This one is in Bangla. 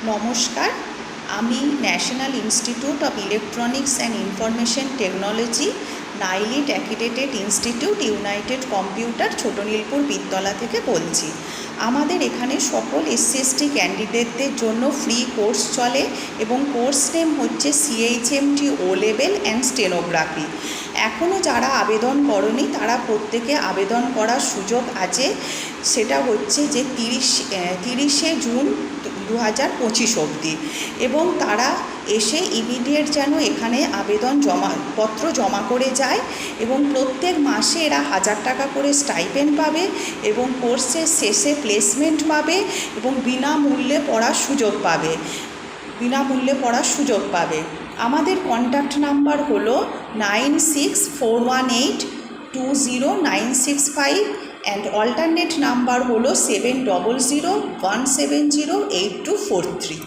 নমস্কার, আমি national institute of electronics and information technology NIELIT accredited institute united computer Chhotonilpur Birtala থেকে বলছি। আমাদের এখানে সকল এসসি/এসটি ক্যান্ডিডেটদের জন্য ফ্রি কোর্স চলে এবং কোর্স নেম হচ্ছে CHMT O level and stenography. এখনও যারা আবেদন করনি তারা প্রত্যেকে আবেদন করার সুযোগ আছে। সেটা হচ্ছে যে 30শে জুন 2025 অবধি, এবং তারা এসে ইমিডিয়েট যেন এখানে আবেদনপত্র জমা করে যায় এবং প্রত্যেক মাসে এরা 1000 টাকা করে স্টাইপেন্ড পাবে এবং কোর্সের শেষে প্লেসমেন্ট পাবে এবং বিনামূল্যে পড়ার সুযোগ পাবে। আমাদের কন্ট্যাক্ট নাম্বার হলো 9641820965 অ্যান্ড অল্টারনেট নাম্বার হলো 7001708243।